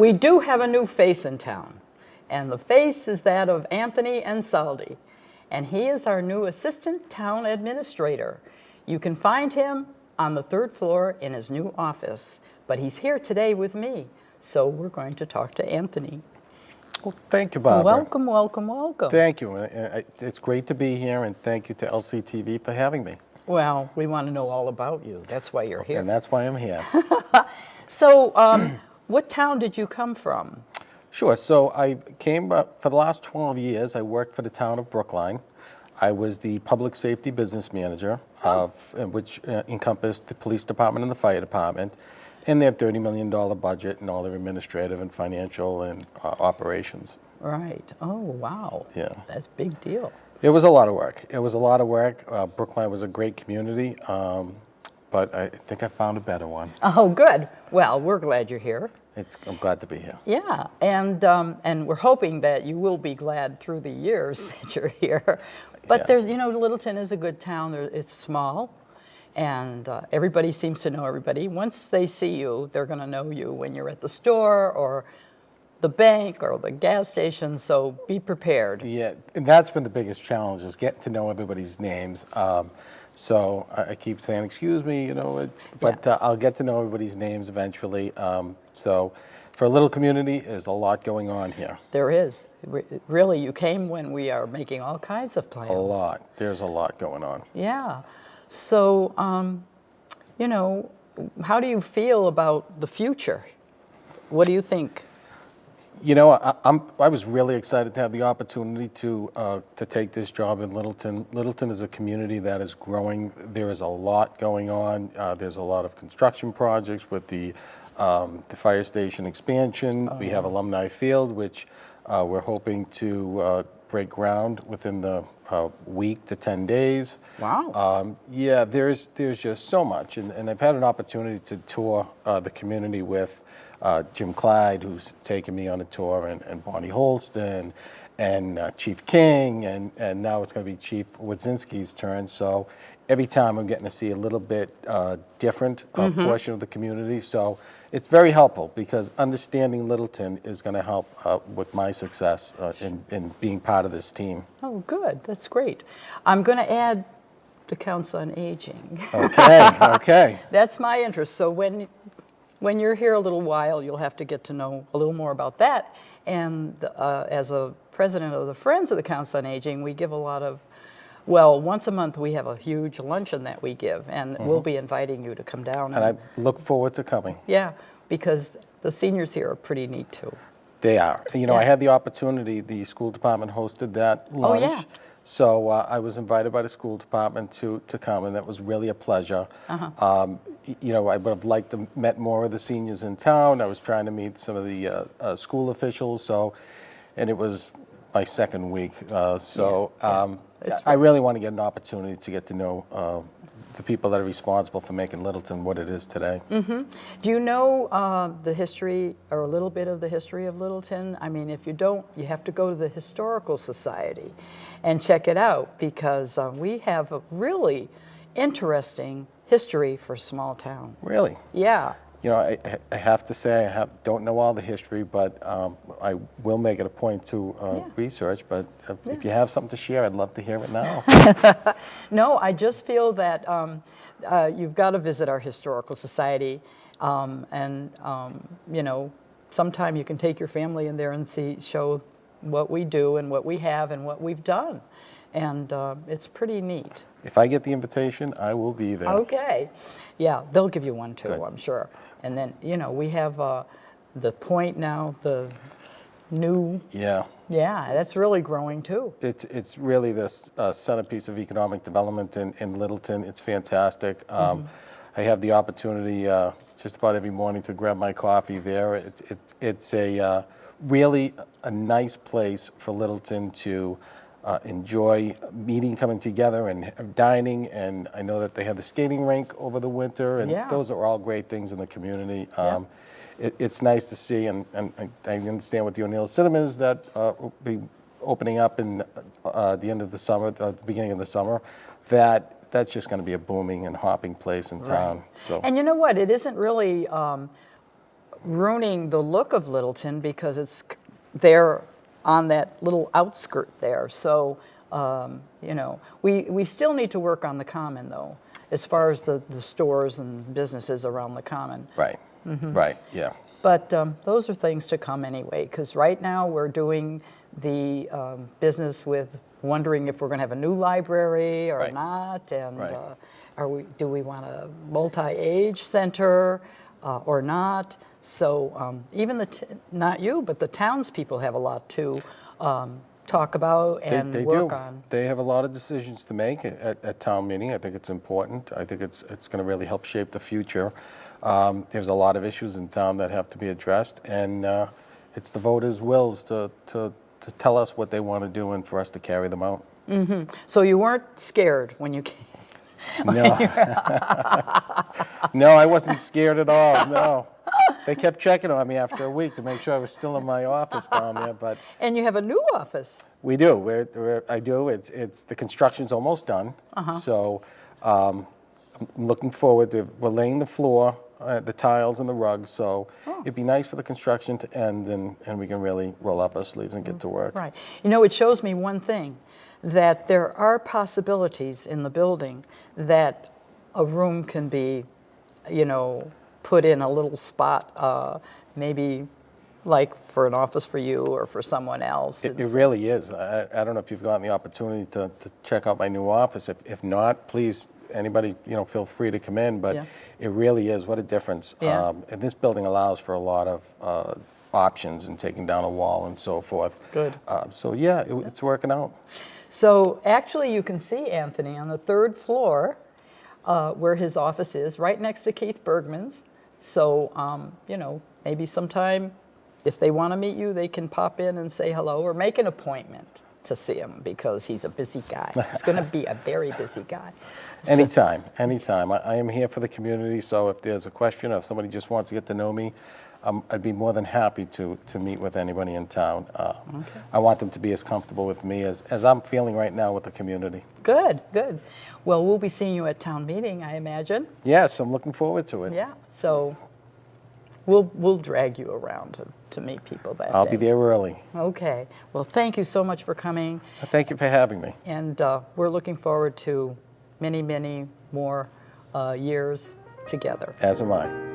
We do have a new face in town, and the face is that of Anthony Ansaldi, and he is our new assistant town administrator. You can find him on the 3rd floor in his new office, but he's here today with me, so we're going to talk to Anthony. Well, thank you, Barbara. Welcome, welcome, welcome. Thank you. It's great to be here, and thank you to LCTV for having me. Well, we want to know all about you. That's why you're here. And that's why I'm here. So, what town did you come from? Sure. So I came for the last 12 years. I worked for the town of Brookline. I was the public safety business manager, which encompassed the police department and the fire department, and their $30 million budget and all their administrative and financial and operations. Right. Oh, wow. Yeah. That's a big deal. It was a lot of work. Brookline was a great community, but I think I found a better one. Oh, good. Well, we're glad you're here. I'm glad to be here. Yeah, and we're hoping that you will be glad through the years that you're here. But there's, Littleton is a good town. It's small, and everybody seems to know everybody. Once they see you, they're going to know you when you're at the store or the bank or the gas station, so be prepared. Yeah, and that's been the biggest challenge, is getting to know everybody's names. So I keep saying, excuse me, but I'll get to know everybody's names eventually. So for a little community, there's a lot going on here. There is. Really, you came when we are making all kinds of plans. A lot. There's a lot going on. Yeah. So, how do you feel about the future? What do you think? I was really excited to have the opportunity to take this job in Littleton. Littleton is a community that is growing. There is a lot going on. There's a lot of construction projects with the fire station expansion. We have Alumni Field, which we're hoping to break ground within the week to 10 days. Wow. Yeah, there's just so much, and I've had an opportunity to tour the community with Jim Clyde, who's taken me on a tour, and Bonnie Holston, and Chief King, and now it's going to be Chief Wadzinski's turn. So every time I'm getting to see a little bit different portion of the community. So it's very helpful, because understanding Littleton is going to help with my success in being part of this team. Oh, good. That's great. I'm going to add the Council on Aging. Okay, okay. That's my interest. So when you're here a little while, you'll have to get to know a little more about that. And as a president of the Friends of the Council on Aging, we give a lot of, once a month we have a huge luncheon that we give, and we'll be inviting you to come down. And I look forward to coming. Yeah, because the seniors here are pretty neat too. They are. I had the opportunity, the school department hosted that lunch. Oh, yeah. So I was invited by the school department to come, and that was really a pleasure. I would have liked to met more of the seniors in town. I was trying to meet some of the school officials, and it was my second week. I really want to get an opportunity to get to know the people that are responsible for making Littleton what it is today. Mm-hmm. Do you know the history, or a little bit of the history of Littleton? I mean, if you don't, you have to go to the Historical Society and check it out, because we have a really interesting history for a small town. Really? Yeah. I have to say I don't know all the history, but I will make it a point to research. But if you have something to share, I'd love to hear it now. No, I just feel that you've got to visit our Historical Society, and sometime you can take your family in there and show what we do and what we have and what we've done, and it's pretty neat. If I get the invitation, I will be there. Okay. Yeah, they'll give you one too, Good. I'm sure. And then, we have the Point now, the new. Yeah. Yeah, that's really growing too. It's really this centerpiece of economic development in Littleton. It's fantastic. I have the opportunity just about every morning to grab my coffee there. It's a really a nice place for Littleton to enjoy meeting, coming together, and dining. And I know that they have the skating rink over the winter, and those are all great things in the community. It's nice to see, and I understand with the O'Neill Cinemas that will be opening up in the end of the summer, the beginning of the summer, that's just going to be a booming and hopping place in town. Right. So. And you know what? It isn't really ruining the look of Littleton because it's there on that little outskirt there. So, you know, we still need to work on the common, though, as far as the stores and businesses around the common. Right, right, yeah. But those are things to come anyway, because right now we're doing the business with wondering if we're going to have a new library or Right. not, and Right. do we want a multi-age center or not? So even not you, but the townspeople have a lot to talk about and They work do. on. They have a lot of decisions to make at town meeting. I think it's important. I think it's going to really help shape the future. There's a lot of issues in town that have to be addressed, and it's the voters' wills to tell us what they want to do and for us to carry them out. So you weren't scared when you came? No. No, I wasn't scared at all, no. They kept checking on me after a week to make sure I was still in my office down there, but And you have a new office. we do. I do. It's the construction's almost done. So I'm looking forward to, we're laying the floor, the tiles and the rugs, so it'd be nice for the construction to end and we can really roll up our sleeves and get to work. Right. You know, it shows me one thing, that there are possibilities in the building that a room can be, you know, put in a little spot, maybe like for an office for you or for someone else. It really is. I don't know if you've gotten the opportunity to check out my new office. If not, please, anybody, you know, feel free to come in, but Yeah. it really is. What a difference. Yeah. And this building allows for a lot of options and taking down a wall and so forth. Good. So yeah, it's working out. So actually you can see Anthony on the third floor where his office is, right next to Keith Bergman's. So, you know, maybe sometime if they want to meet you, they can pop in and say hello or make an appointment to see him because he's a busy guy. He's going to be a very busy guy. Anytime, anytime. I am here for the community, so if there's a question or if somebody just wants to get to know me, I'd be more than happy to meet with anybody in town. I want them to be as comfortable with me as I'm feeling right now with the community. Good, good. Well, we'll be seeing you at town meeting, I imagine. Yes, I'm looking forward to it. Yeah, so we'll drag you around to meet people that I'll day. be there early. Okay. Well, thank you so much for coming, Thank you for having me. and we're looking forward to many, many more years together. As am I.